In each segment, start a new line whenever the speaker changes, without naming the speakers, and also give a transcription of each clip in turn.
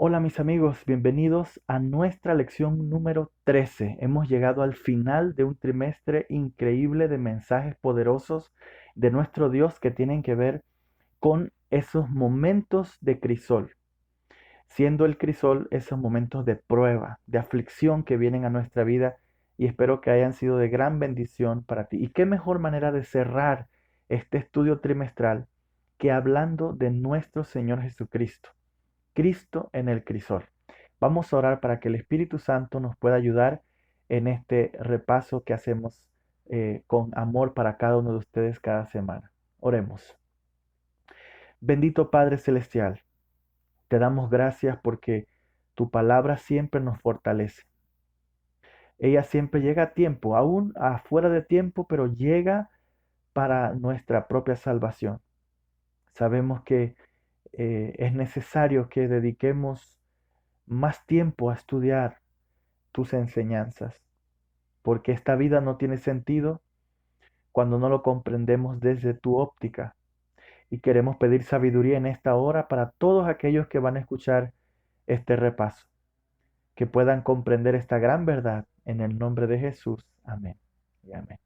Hola mis amigos, bienvenidos a nuestra lección número 13. Hemos llegado al final de un trimestre increíble de mensajes poderosos de nuestro Dios que tienen que ver con esos momentos de crisol, siendo el crisol esos momentos de prueba, de aflicción que vienen a nuestra vida y espero que hayan sido de gran bendición para ti. ¿Y qué mejor manera de cerrar este estudio trimestral que hablando de nuestro Señor Jesucristo? Cristo en el crisol. Vamos a orar para que el Espíritu Santo nos pueda ayudar en este repaso que hacemos con amor para cada uno de ustedes cada semana. Oremos. Bendito Padre Celestial, te damos gracias porque tu palabra siempre nos fortalece. Ella siempre llega a tiempo, aún afuera de tiempo, pero llega para nuestra propia salvación. Sabemos que es necesario que dediquemos más tiempo a estudiar tus enseñanzas, porque esta vida no tiene sentido cuando no lo comprendemos desde tu óptica. Y queremos pedir sabiduría en esta hora para todos aquellos que van a escuchar este repaso, que puedan comprender esta gran verdad en el nombre de Jesús. Amén y amén.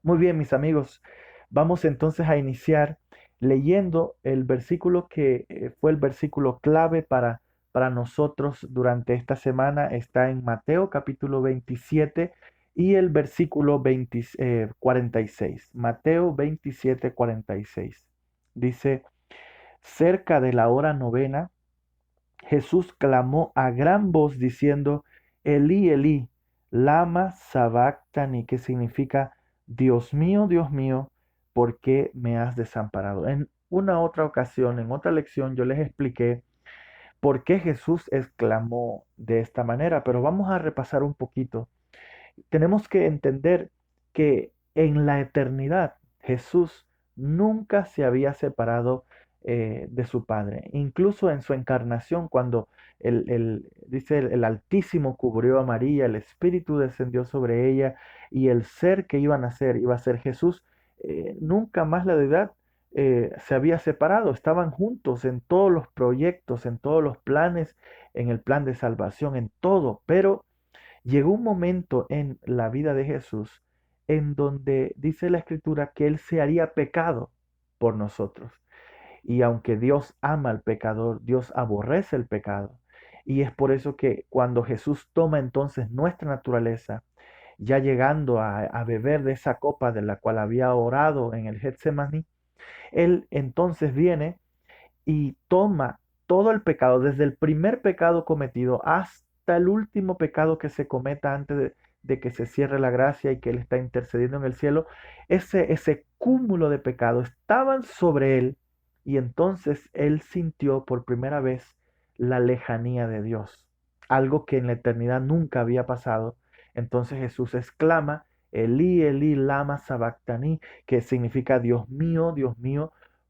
Muy bien, mis amigos, vamos entonces a iniciar leyendo el versículo que fue el versículo clave para nosotros durante esta semana. Está en Mateo capítulo 27 y el versículo 46. Mateo 27, 46. Dice, cerca de la hora novena, Jesús clamó a gran voz diciendo, Elí, Elí, lama sabactani, que significa, Dios mío, ¿por qué me has desamparado? En una otra ocasión, en otra lección, yo les expliqué por qué Jesús exclamó de esta manera, pero vamos a repasar un poquito. Tenemos que entender que en la eternidad Jesús nunca se había separado de su Padre. Incluso en su encarnación, cuando dice el Altísimo cubrió a María, el Espíritu descendió sobre ella y el ser que iba a nacer iba a ser Jesús, nunca más la deidad se había separado. Estaban juntos en todos los proyectos, en todos los planes, en el plan de salvación, en todo, pero llegó un momento en la vida de Jesús en donde dice la escritura que Él se haría pecado por nosotros. Y aunque Dios ama al pecador, Dios aborrece el pecado. Y es por eso que cuando Jesús toma entonces nuestra naturaleza, ya llegando a beber de esa copa de la cual había orado en el Getsemaní, Él entonces viene y toma todo el pecado, desde el primer pecado cometido hasta el último pecado que se cometa antes de que se cierre la gracia y que Él está intercediendo en el cielo, ese cúmulo de pecado estaban sobre Él y entonces Él sintió por primera vez la lejanía de Dios, algo que en la eternidad nunca había pasado. Entonces Jesús exclama, Elí, Elí, lama sabactani, que significa Dios mío,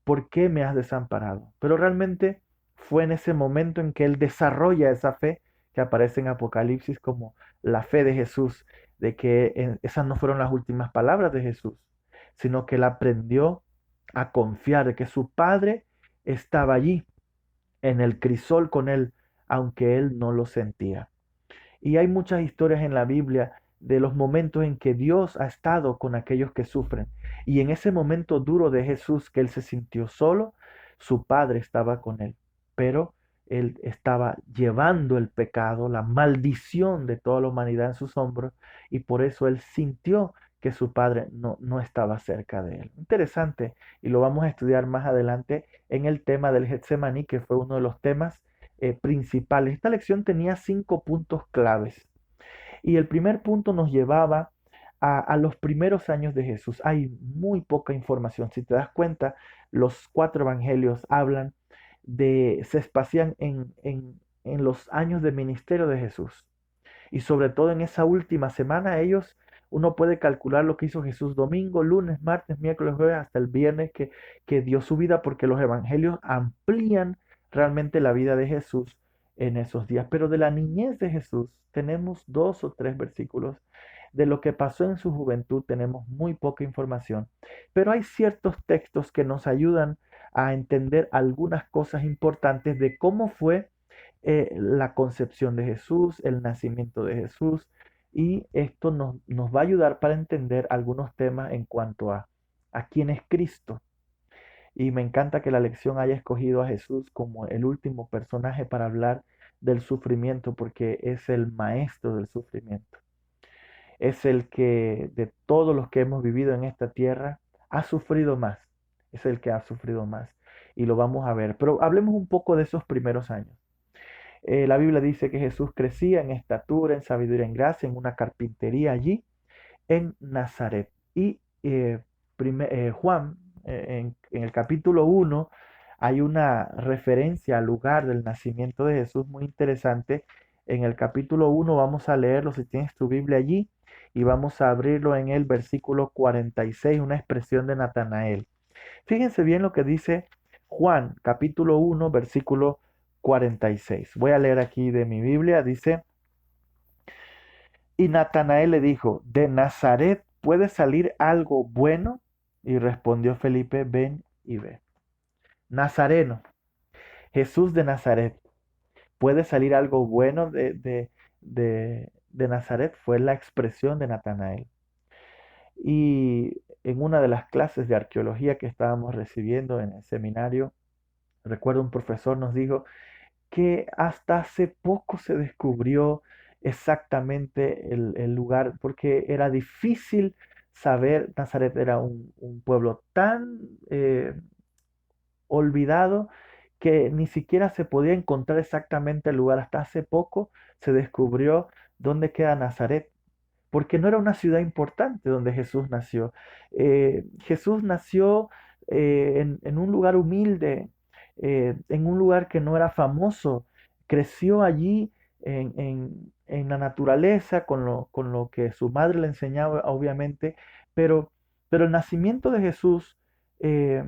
¿por qué me has desamparado? Pero realmente fue en ese momento en que él desarrolla esa fe que aparece en Apocalipsis como la fe de Jesús, de que esas no fueron las últimas palabras de Jesús, sino que él aprendió a confiar de que su Padre estaba allí, en el crisol con él, aunque él no lo sentía. Y hay muchas historias en la Biblia de los momentos en que Dios ha estado con aquellos que sufren. Y en ese momento duro de Jesús, que él se sintió solo, su Padre estaba con él. Pero él estaba llevando el pecado, la maldición de toda la humanidad en sus hombros, y por eso él sintió que su Padre no estaba cerca de él. Interesante, y lo vamos a estudiar más adelante en el tema del Getsemaní, que fue uno de los temas principales. Esta lección tenía 5 puntos claves y el primer punto nos llevaba a los primeros años de Jesús. Hay muy poca información. Si te das cuenta, los 4 evangelios hablan se espacian en los años de ministerio de Jesús. Y sobre todo en esa última semana, uno puede calcular lo que hizo Jesús domingo, lunes, martes, miércoles, jueves, hasta el viernes que dio su vida, porque los evangelios amplían realmente la vida de Jesús en esos días. Pero de la niñez de Jesús tenemos 2 o 3 versículos. De lo que pasó en su juventud tenemos muy poca información. Pero hay ciertos textos que nos ayudan a entender algunas cosas importantes de cómo fue la concepción de Jesús, el nacimiento de Jesús, y esto nos va a ayudar para entender algunos temas en cuanto a quién es Cristo. Y me encanta que la lección haya escogido a Jesús como el último personaje para hablar del sufrimiento, porque es el maestro del sufrimiento. Es el que de todos los que hemos vivido en esta tierra ha sufrido más. Es el que ha sufrido más. Y lo vamos a ver. Pero hablemos un poco de esos primeros años. La Biblia dice que Jesús crecía en estatura, en sabiduría, en gracia, en una carpintería allí en Nazaret. Y Juan, en el capítulo 1, hay una referencia al lugar del nacimiento de Jesús muy interesante. En el capítulo 1 vamos a leerlo si tienes tu Biblia allí y vamos a abrirlo en el versículo 46, una expresión de Natanael. Fíjense bien lo que dice Juan, capítulo 1, versículo 46. Voy a leer aquí de mi Biblia, dice: y Natanael le dijo, ¿de Nazaret puede salir algo bueno? Y respondió Felipe, ven y ve. Nazareno, Jesús de Nazaret, ¿puede salir algo bueno de Nazaret? Fue la expresión de Natanael. Y en una de las clases de arqueología que estábamos recibiendo en el seminario, recuerdo un profesor nos dijo que hasta hace poco se descubrió exactamente el lugar, porque era difícil saber. Nazaret era un pueblo tan olvidado que ni siquiera se podía encontrar exactamente el lugar. Hasta hace poco se descubrió dónde queda Nazaret, porque no era una ciudad importante donde Jesús nació. Jesús nació en un lugar humilde, en un lugar que no era famoso. Creció allí en la naturaleza, con lo que su madre le enseñaba, obviamente, pero el nacimiento de Jesús eh,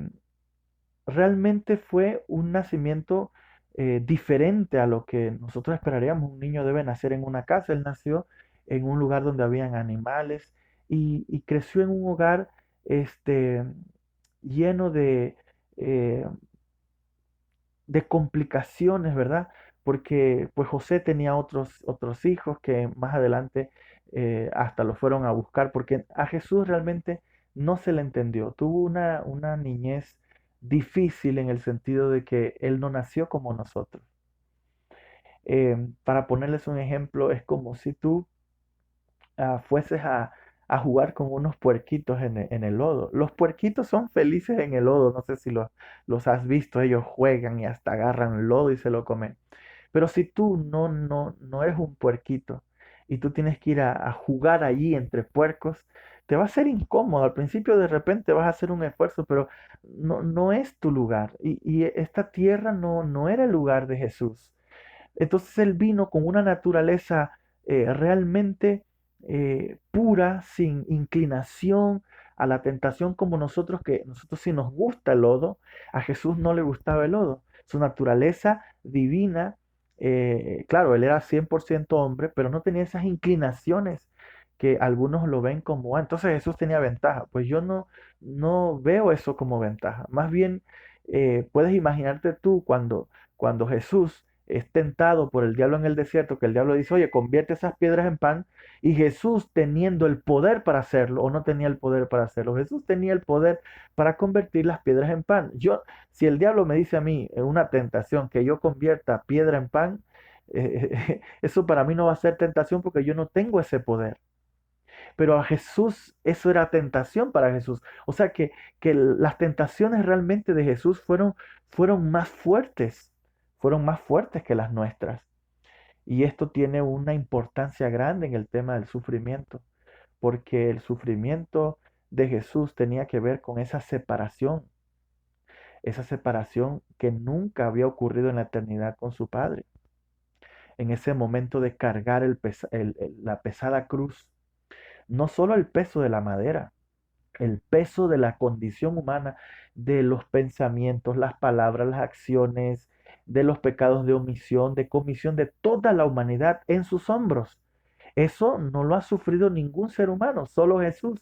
realmente fue un nacimiento diferente a lo que nosotros esperaríamos. Un niño debe nacer en una casa. Él nació en un lugar donde habían animales y creció en un hogar este, lleno eh, de complicaciones, ¿verdad? Porque pues José tenía otros hijos que más adelante hasta lo fueron a buscar, porque a Jesús realmente no se le entendió. Tuvo una niñez difícil en el sentido de que él no nació como nosotros. Para ponerles un ejemplo, es como si tú fueses a jugar con unos puerquitos en el lodo. Los puerquitos son felices en el lodo, no sé si los has visto, ellos juegan y hasta agarran lodo y se lo comen. Pero si tú no eres un puerquito y tú tienes que ir a jugar allí entre puercos, te va a ser incómodo. Al principio de repente vas a hacer un esfuerzo, pero no es tu lugar. Y esta tierra no era el lugar de Jesús. Entonces Él vino con una naturaleza realmente pura, sin inclinación a la tentación como nosotros, que nosotros sí nos gusta el lodo. A Jesús no le gustaba el lodo. Su naturaleza divina, claro, Él era 100% hombre, pero no tenía esas inclinaciones que algunos lo ven como, entonces Jesús tenía ventaja. Pues yo no veo eso como ventaja. Más bien, puedes imaginarte tú cuando Jesús es tentado por el diablo en el desierto, que el diablo dice, oye, convierte esas piedras en pan, y Jesús teniendo el poder para hacerlo, o no tenía el poder para hacerlo. Jesús tenía el poder para convertir las piedras en pan. Si el diablo me dice a mí en una tentación que yo convierta piedra en pan, eso para mí no va a ser tentación porque yo no tengo ese poder. Pero a Jesús eso era tentación para Jesús. O sea que las tentaciones realmente de Jesús fueron más fuertes que las nuestras. Y esto tiene una importancia grande en el tema del sufrimiento, porque el sufrimiento de Jesús tenía que ver con esa separación que nunca había ocurrido en la eternidad con su Padre. En ese momento de cargar la pesada cruz, no solo el peso de la madera, el peso de la condición humana, de los pensamientos, las palabras, las acciones, de los pecados de omisión, de comisión de toda la humanidad en sus hombros. Eso no lo ha sufrido ningún ser humano, solo Jesús.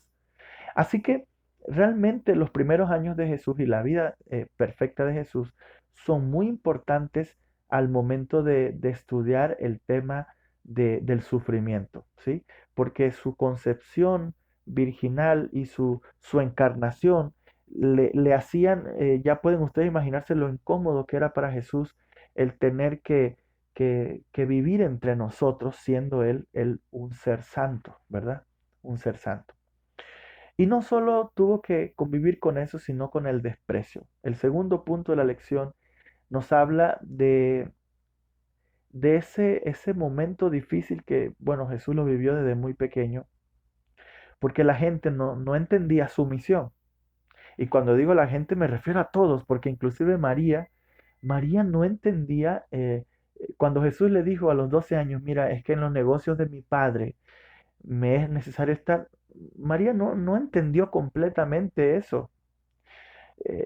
Así que realmente los primeros años de Jesús y la vida perfecta de Jesús son muy importantes al momento de estudiar el tema del sufrimiento, ¿sí? Porque su concepción virginal y su encarnación le hacían, ya pueden ustedes imaginarse lo incómodo que era para Jesús el tener que vivir entre nosotros siendo él un ser santo, ¿verdad? Un ser santo. Y no solo tuvo que convivir con eso, sino con el desprecio. El segundo punto de la lección nos habla de ese momento difícil que, bueno, Jesús lo vivió desde muy pequeño, porque la gente no entendía su misión. Y cuando digo la gente me refiero a todos, porque inclusive María no entendía, cuando Jesús le dijo a los 12 años, mira, es que en los negocios de mi padre me es necesario estar, María no entendió completamente eso.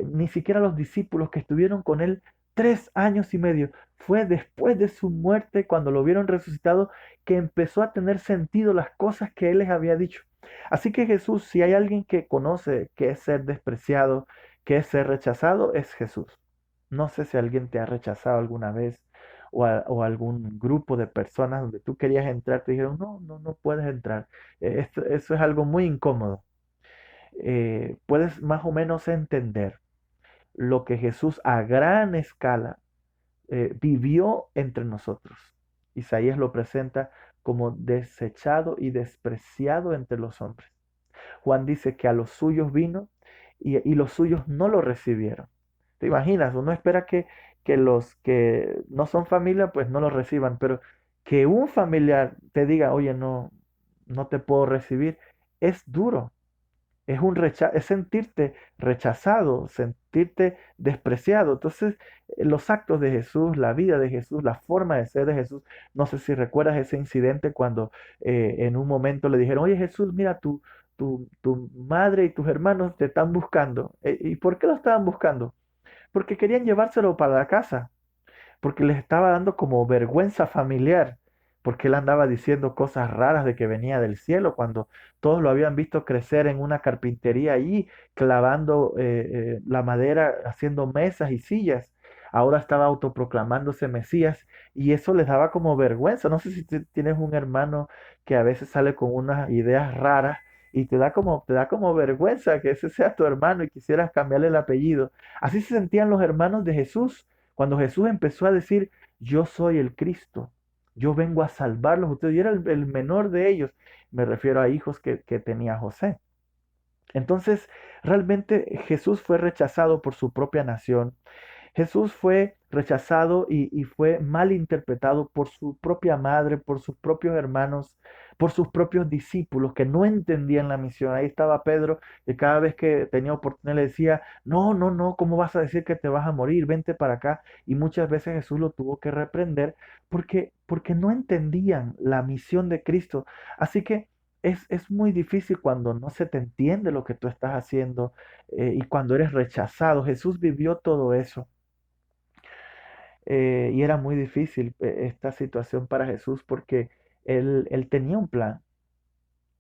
Ni siquiera los discípulos que estuvieron con él 3 años y medio. Fue después de su muerte, cuando lo vieron resucitado, que empezó a tener sentido las cosas que él les había dicho. Así que Jesús, si hay alguien que conoce qué es ser despreciado, qué es ser rechazado, es Jesús. No sé si alguien te ha rechazado alguna vez o algún grupo de personas donde tú querías entrar, te dijeron, no puedes entrar. Eso es algo muy incómodo. Puedes más o menos entender lo que Jesús a gran escala vivió entre nosotros. Isaías lo presenta como desechado y despreciado entre los hombres. Juan dice que a los suyos vino y los suyos no lo recibieron. ¿Te imaginas? Uno espera que los que no son familia pues no lo reciban, pero que un familiar te diga, oye, no te puedo recibir, es duro. Es sentirte rechazado, sentirte despreciado. Entonces, los actos de Jesús, la vida de Jesús, la forma de ser de Jesús, no sé si recuerdas ese incidente cuando en un momento le dijeron, oye Jesús, mira, tu madre y tus hermanos te están buscando. ¿Y por qué lo estaban buscando? Porque querían llevárselo para la casa porque les estaba dando como vergüenza familiar, porque él andaba diciendo cosas raras de que venía del cielo, cuando todos lo habían visto crecer en una carpintería allí, clavando la madera, haciendo mesas y sillas. Ahora estaba autoproclamándose Mesías y eso les daba como vergüenza. No sé si tienes un hermano que a veces sale con unas ideas raras y te da como vergüenza que ese sea tu hermano y quisieras cambiarle el apellido. Así se sentían los hermanos de Jesús cuando Jesús empezó a decir, yo soy el Cristo, yo vengo a salvarlos ustedes, y era el menor de ellos, me refiero a hijos que tenía José. Entonces, realmente Jesús fue rechazado por su propia nación. Jesús fue rechazado y fue mal interpretado por su propia madre, por sus propios hermanos, por sus propios discípulos que no entendían la misión. Ahí estaba Pedro y cada vez que tenía oportunidad le decía, no, ¿cómo vas a decir que te vas a morir? Vente para acá. Y muchas veces Jesús lo tuvo que reprender porque no entendían la misión de Cristo. Así que es muy difícil cuando no se te entiende lo que tú estás haciendo y cuando eres rechazado. Jesús vivió todo eso. Y era muy difícil esta situación para Jesús porque él tenía un plan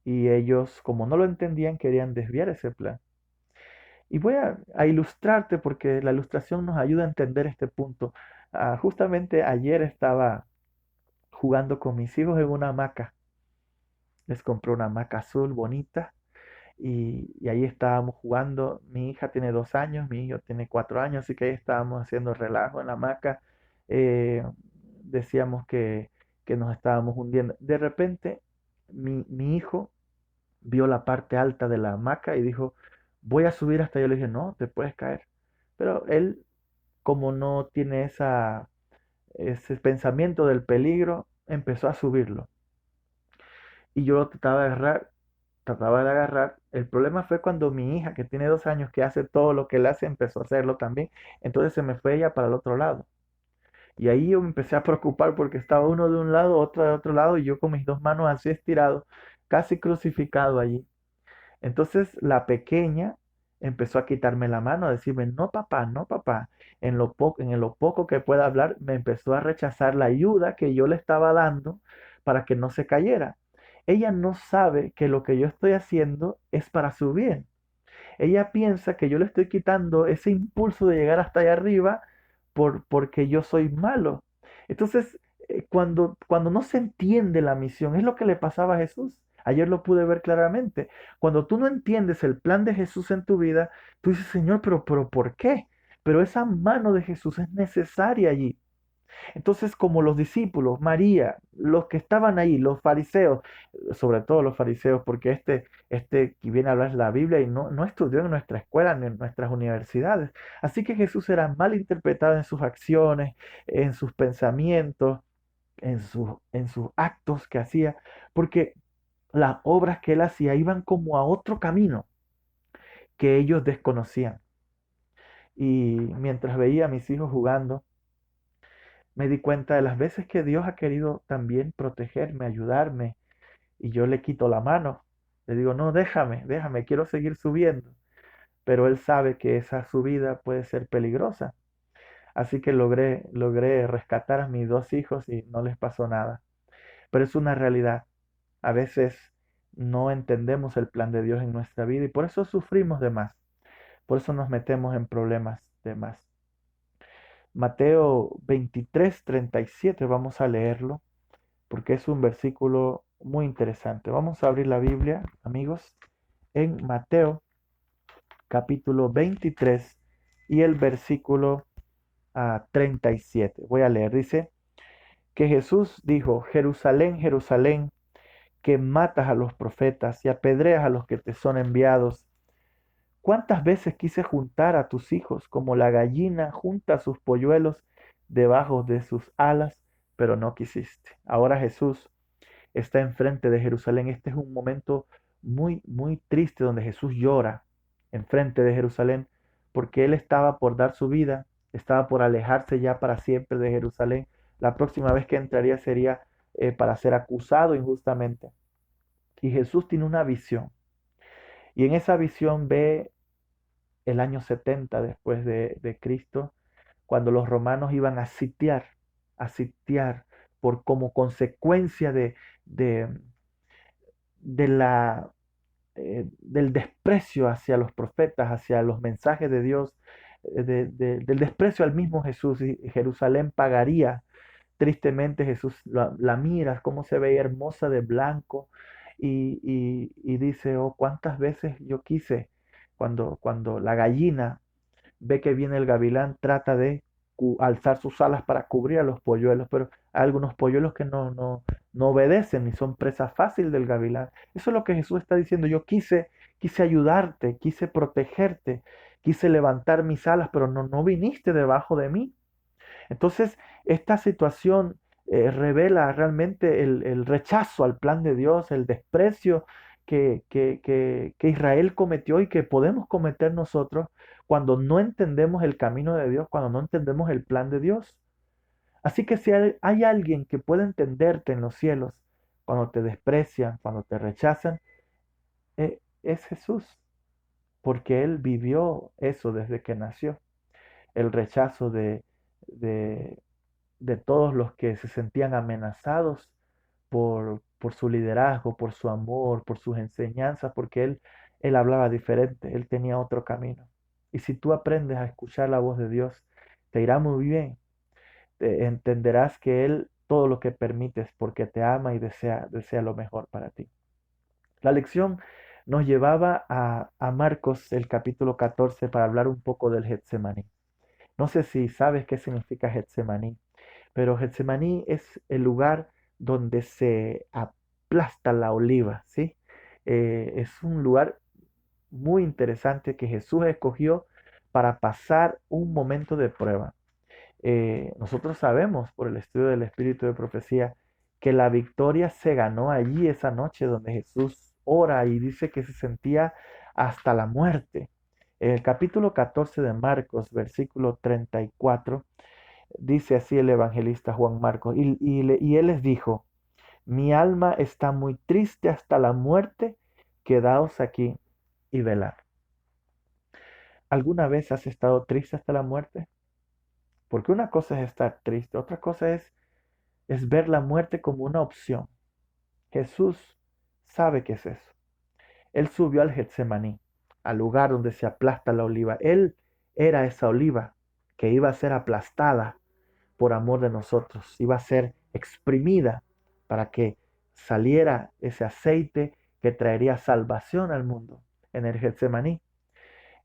y ellos, como no lo entendían, querían desviar ese plan. Y voy a ilustrarte porque la ilustración nos ayuda a entender este punto. Justamente ayer estaba jugando con mis hijos en una hamaca. Les compré una hamaca azul bonita y ahí estábamos jugando. Mi hija tiene 2 años, mi hijo tiene 4 años, así que ahí estábamos haciendo relajo en la hamaca. Eh, Decíamos que nos estábamos hundiendo. De repente, mi hijo vio la parte alta de la hamaca y dijo, voy a subir hasta allá. Le dije, no, te puedes caer. Pero él, como no tiene ese pensamiento del peligro, empezó a subirlo. Y yo lo trataba de agarrar. El problema fue cuando mi hija, que tiene 2 años, que hace todo lo que él hace, empezó a hacerlo también. Entonces se me fue ella para el otro lado. Y ahí yo me empecé a preocupar porque estaba uno de un lado, otro de otro lado, y yo con mis dos manos así estirado, casi crucificado allí. Entonces la pequeña empezó a quitarme la mano, a decirme, no papá, no papá. En lo poco que pueda hablar, me empezó a rechazar la ayuda que yo le estaba dando para que no se cayera. Ella no sabe que lo que yo estoy haciendo es para su bien. Ella piensa que yo le estoy quitando ese impulso de llegar hasta allá arriba porque yo soy malo. Entonces, cuando no se entiende la misión, es lo que le pasaba a Jesús. Ayer lo pude ver claramente. Cuando tú no entiendes el plan de Jesús en tu vida, tú dices, Señor, pero ¿por qué? Pero esa mano de Jesús es necesaria allí. Entonces, como los discípulos, María, los que estaban ahí, los fariseos, sobre todo los fariseos, porque este que viene a hablar es la Biblia y no estudió en nuestra escuela ni en nuestras universidades. Así que Jesús era mal interpretado en sus acciones, en sus pensamientos, en sus actos que hacía, porque las obras que él hacía iban como a otro camino que ellos desconocían. Y mientras veía a mis hijos jugando, me di cuenta de las veces que Dios ha querido también protegerme, ayudarme, y yo le quito la mano. Le digo, no, déjame, quiero seguir subiendo. Pero Él sabe que esa subida puede ser peligrosa. Así que logré rescatar a mis dos hijos y no les pasó nada. Pero es una realidad. A veces no entendemos el plan de Dios en nuestra vida y por eso sufrimos de más. Por eso nos metemos en problemas de más. Mateo 23:37, vamos a leerlo porque es un versículo muy interesante. Vamos a abrir la Biblia, amigos, en Mateo capítulo 23 y el versículo 37. Voy a leer, dice que Jesús dijo, Jerusalén, Jerusalén, que matas a los profetas y apedreas a los que te son enviados. ¿Cuántas veces quise juntar a tus hijos como la gallina junta sus polluelos debajo de sus alas, pero no quisiste? Ahora Jesús está enfrente de Jerusalén. Este es un momento muy, muy triste donde Jesús llora enfrente de Jerusalén porque él estaba por dar su vida, estaba por alejarse ya para siempre de Jerusalén. La próxima vez que entraría sería para ser acusado injustamente. Y Jesús tiene una visión. Y en esa visión ve el año 70 después de Cristo, cuando los romanos iban a sitiar por como consecuencia de, de la, del desprecio hacia los profetas, hacia los mensajes de Dios, del desprecio al mismo Jesús. Y Jerusalén pagaría tristemente. Jesús la mira, cómo se veía hermosa de blanco y dice, oh, cuántas veces yo quise, cuando la gallina ve que viene el gavilán, trata de alzar sus alas para cubrir a los polluelos, pero hay algunos polluelos que no obedecen y son presa fácil del gavilán. Eso es lo que Jesús está diciendo. Yo quise ayudarte, quise protegerte, quise levantar mis alas, pero no viniste debajo de mí. Entonces, esta situación revela realmente el rechazo al plan de Dios, el desprecio que Israel cometió y que podemos cometer nosotros cuando no entendemos el camino de Dios, cuando no entendemos el plan de Dios. Así que si hay alguien que puede entenderte en los cielos, cuando te desprecian, cuando te rechazan, es Jesús, porque Él vivió eso desde que nació, el rechazo de, de todos los que se sentían amenazados por su liderazgo, por su amor, por sus enseñanzas, porque él hablaba diferente, él tenía otro camino. Y si tú aprendes a escuchar la voz de Dios, te irá muy bien. Entenderás que Él todo lo que permites porque te ama y desea lo mejor para ti. La lección nos llevaba a Marcos, el capítulo 14, para hablar un poco del Getsemaní. No sé si sabes qué significa Getsemaní, pero Getsemaní es el lugar donde se aplasta la oliva, ¿sí? Es un lugar muy interesante que Jesús escogió para pasar un momento de prueba. Nosotros sabemos por el estudio del espíritu de profecía que la victoria se ganó allí esa noche donde Jesús ora y dice que se sentía hasta la muerte. En el capítulo 14 de Marcos, versículo 34, dice así el evangelista Juan Marcos, y él les dijo, mi alma está muy triste hasta la muerte, quedaos aquí y velad. ¿Alguna vez has estado triste hasta la muerte? Porque una cosa es estar triste, otra cosa es ver la muerte como una opción. Jesús sabe qué es eso. Él subió al Getsemaní, al lugar donde se aplasta la oliva. Él era esa oliva que iba a ser aplastada por amor de nosotros. Iba a ser exprimida para que saliera ese aceite que traería salvación al mundo. En el Getsemaní,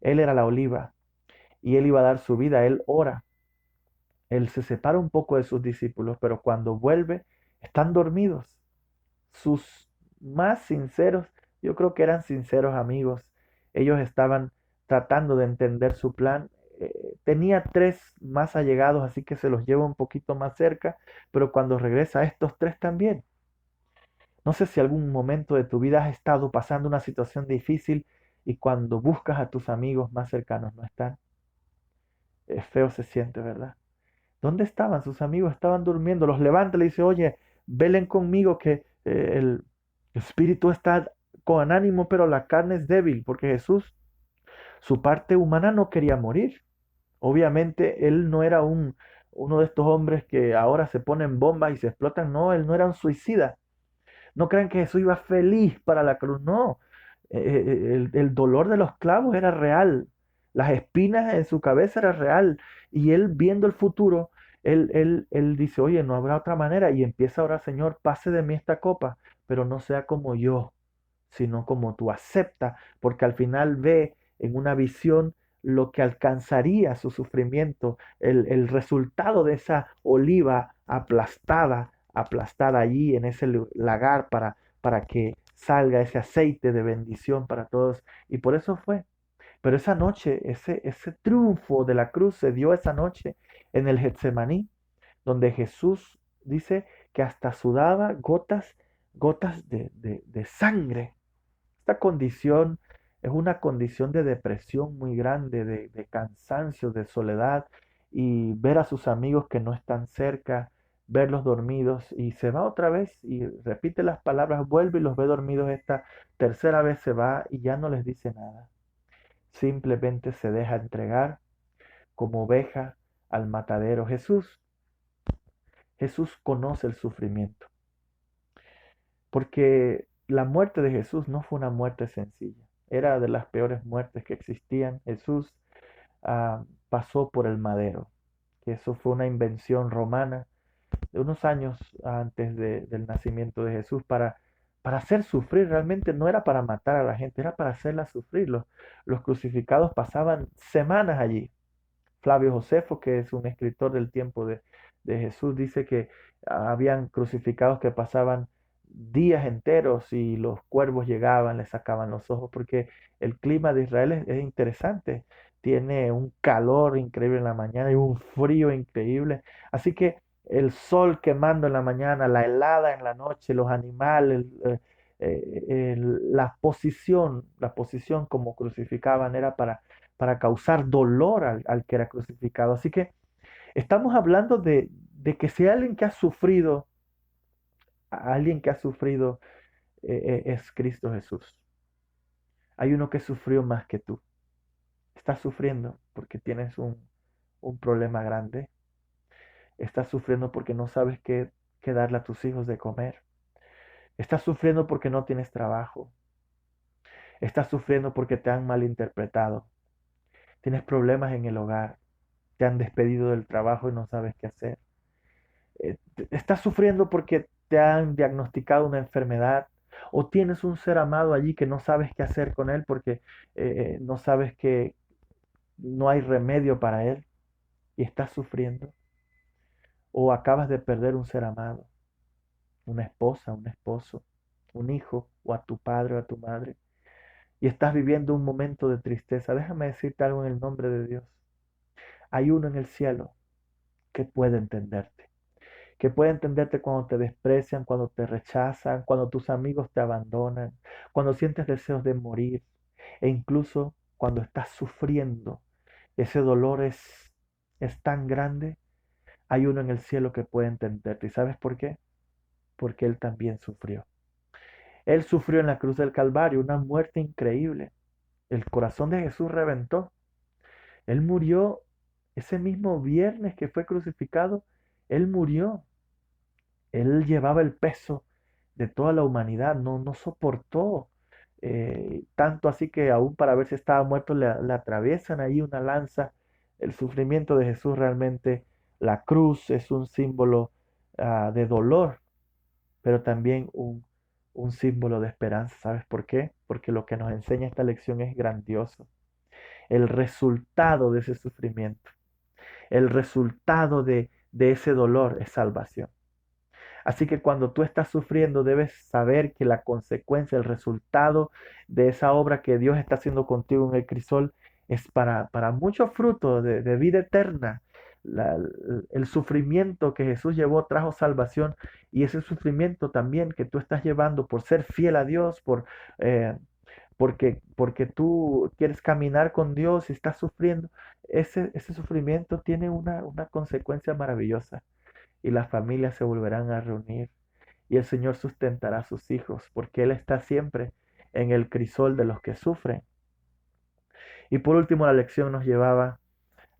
Él era la oliva y Él iba a dar su vida. Él ora. Él se separa un poco de sus discípulos, pero cuando vuelve, están dormidos. Sus más sinceros, yo creo que eran sinceros amigos. Ellos estaban tratando de entender su plan. Tenía tres más allegados, así que se los lleva un poquito más cerca, pero cuando regresa, estos tres también. No sé si algún momento de tu vida has estado pasando una situación difícil y cuando buscas a tus amigos más cercanos no están. Es feo se siente, ¿verdad? ¿Dónde estaban? Sus amigos estaban durmiendo. Los levanta y le dice, oye, velen conmigo que el espíritu está con ánimo, pero la carne es débil, porque Jesús, su parte humana no quería morir. Obviamente, él no era uno de estos hombres que ahora se ponen bombas y se explotan. No, él no era un suicida. No crean que Jesús iba feliz para la cruz. No, el dolor de los clavos era real. Las espinas en su cabeza era real. Y él viendo el futuro, él dice, oye, no habrá otra manera. Y empieza a orar, Señor, pase de mí esta copa, pero no sea como yo, sino como tú. Acepta, porque al final ve en una visión lo que alcanzaría su sufrimiento, el resultado de esa oliva aplastada allí en ese lagar para que salga ese aceite de bendición para todos. Y por eso fue. Pero esa noche, ese triunfo de la cruz se dio esa noche en el Getsemaní, donde Jesús dice que hasta sudaba gotas de sangre. Esta condición es una condición de depresión muy grande, de cansancio, de soledad, y ver a sus amigos que no están cerca, verlos dormidos, y se va otra vez y repite las palabras, vuelve y los ve dormidos esta tercera vez se va y ya no les dice nada. Simplemente se deja entregar como oveja al matadero. Jesús conoce el sufrimiento, porque la muerte de Jesús no fue una muerte sencilla, era de las peores muertes que existían. Jesús pasó por el madero, que eso fue una invención romana de unos años antes del nacimiento de Jesús para hacer sufrir. Realmente no era para matar a la gente, era para hacerla sufrir. Los crucificados pasaban semanas allí. Flavio Josefo, que es un escritor del tiempo de Jesús, dice que habían crucificados que pasaban días enteros y los cuervos llegaban, les sacaban los ojos, porque el clima de Israel es interesante. Tiene un calor increíble en la mañana y un frío increíble. Así que el sol quemando en la mañana, la helada en la noche, los animales, la posición como crucificaban era para causar dolor al que era crucificado. Así que estamos hablando de que si alguien que ha sufrido, alguien que ha sufrido es Cristo Jesús. Hay uno que sufrió más que tú. Estás sufriendo porque tienes un problema grande. Estás sufriendo porque no sabes qué darle a tus hijos de comer. Estás sufriendo porque no tienes trabajo. Estás sufriendo porque te han malinterpretado. Tienes problemas en el hogar. Te han despedido del trabajo y no sabes qué hacer. Estás sufriendo porque te han diagnosticado una enfermedad o tienes un ser amado allí que no sabes qué hacer con él porque no sabes que no hay remedio para él y estás sufriendo. O acabas de perder un ser amado, una esposa, un esposo, un hijo o a tu padre o a tu madre y estás viviendo un momento de tristeza. Déjame decirte algo en el nombre de Dios. Hay uno en el cielo que puede entenderte, que puede entenderte cuando te desprecian, cuando te rechazan, cuando tus amigos te abandonan, cuando sientes deseos de morir e incluso cuando estás sufriendo. Ese dolor es tan grande. Hay uno en el cielo que puede entenderte. ¿Y sabes por qué? Porque Él también sufrió. Él sufrió en la cruz del Calvario una muerte increíble. El corazón de Jesús reventó. Él murió ese mismo viernes que fue crucificado. Él murió. Él llevaba el peso de toda la humanidad, no soportó. Tanto así que aún para ver si estaba muerto le atraviesan ahí una lanza. El sufrimiento de Jesús realmente La cruz es un símbolo de dolor, pero también un símbolo de esperanza. ¿Sabes por qué? Porque lo que nos enseña esta lección es grandioso. El resultado de ese sufrimiento, el resultado de ese dolor es salvación. Así que cuando tú estás sufriendo, debes saber que la consecuencia, el resultado de esa obra que Dios está haciendo contigo en el crisol es para mucho fruto de vida eterna. El sufrimiento que Jesús llevó trajo salvación y ese sufrimiento también que tú estás llevando por ser fiel a Dios, eh, porque tú quieres caminar con Dios y estás sufriendo, ese sufrimiento tiene una consecuencia maravillosa y las familias se volverán a reunir y el Señor sustentará a sus hijos, porque Él está siempre en el crisol de los que sufren. Y por último, la lección nos llevaba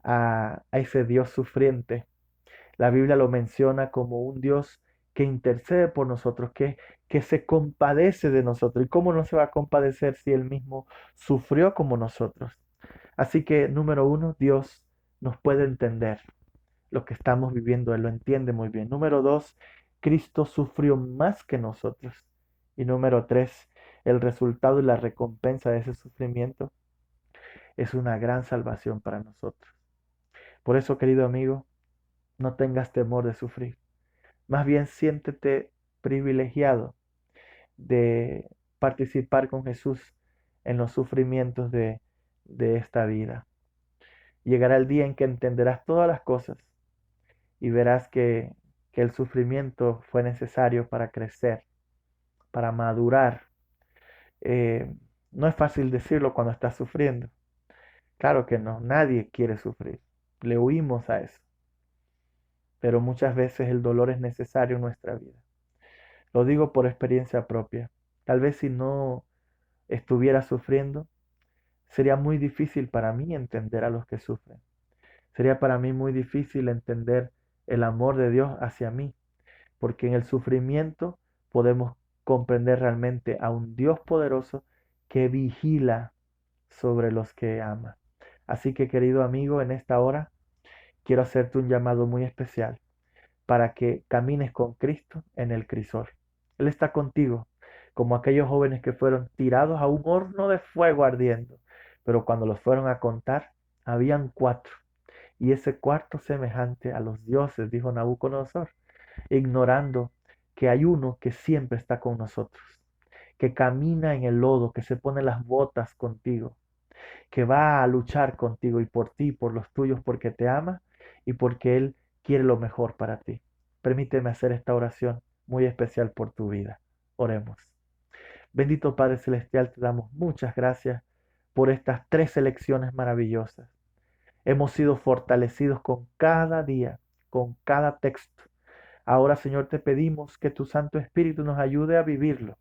a ese Dios sufriente. La Biblia lo menciona como un Dios que intercede por nosotros, que se compadece de nosotros. ¿Y cómo no se va a compadecer si Él mismo sufrió como nosotros? Así que, número uno, Dios nos puede entender lo que estamos viviendo, Él lo entiende muy bien. Número dos, Cristo sufrió más que nosotros. Y número tres, el resultado y la recompensa de ese sufrimiento es una gran salvación para nosotros. Por eso, querido amigo, no tengas temor de sufrir. Más bien siéntete privilegiado de participar con Jesús en los sufrimientos de esta vida. Llegará el día en que entenderás todas las cosas y verás que el sufrimiento fue necesario para crecer, para madurar. Eh, no es fácil decirlo cuando estás sufriendo. Claro que no, nadie quiere sufrir. Le huimos a eso. Pero muchas veces el dolor es necesario en nuestra vida. Lo digo por experiencia propia. Tal vez si no estuviera sufriendo, sería muy difícil para mí entender a los que sufren. Sería para mí muy difícil entender el amor de Dios hacia mí, porque en el sufrimiento podemos comprender realmente a un Dios poderoso que vigila sobre los que ama. Así que, querido amigo, en esta hora quiero hacerte un llamado muy especial para que camines con Cristo en el crisol. Él está contigo, como aquellos jóvenes que fueron tirados a un horno de fuego ardiendo, pero cuando los fueron a contar, habían cuatro, y ese cuarto semejante a los dioses, dijo Nabucodonosor, ignorando que hay uno que siempre está con nosotros, que camina en el lodo, que se pone las botas contigo, que va a luchar contigo y por ti, por los tuyos, porque te ama y porque Él quiere lo mejor para ti. Permíteme hacer esta oración muy especial por tu vida. Oremos. Bendito Padre Celestial, te damos muchas gracias por estas tres elecciones maravillosas. Hemos sido fortalecidos con cada día, con cada texto. Ahora, Señor, te pedimos que tu Santo Espíritu nos ayude a vivirlo,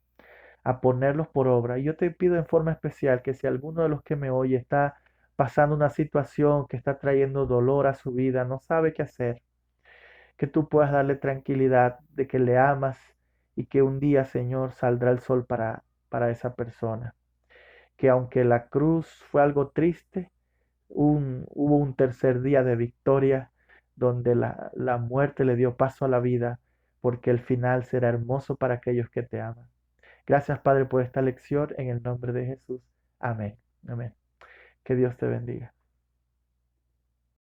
a ponerlos por obra. Y yo te pido en forma especial que si alguno de los que me oye está pasando una situación que está trayendo dolor a su vida, no sabe qué hacer, que tú puedas darle tranquilidad de que le amas y que un día, Señor, saldrá el sol para esa persona. Que aunque la cruz fue algo triste, hubo un tercer día de victoria donde la muerte le dio paso a la vida, porque el final será hermoso para aquellos que te aman. Gracias, Padre, por esta lección en el nombre de Jesús. Amén. Amén. Que Dios te bendiga.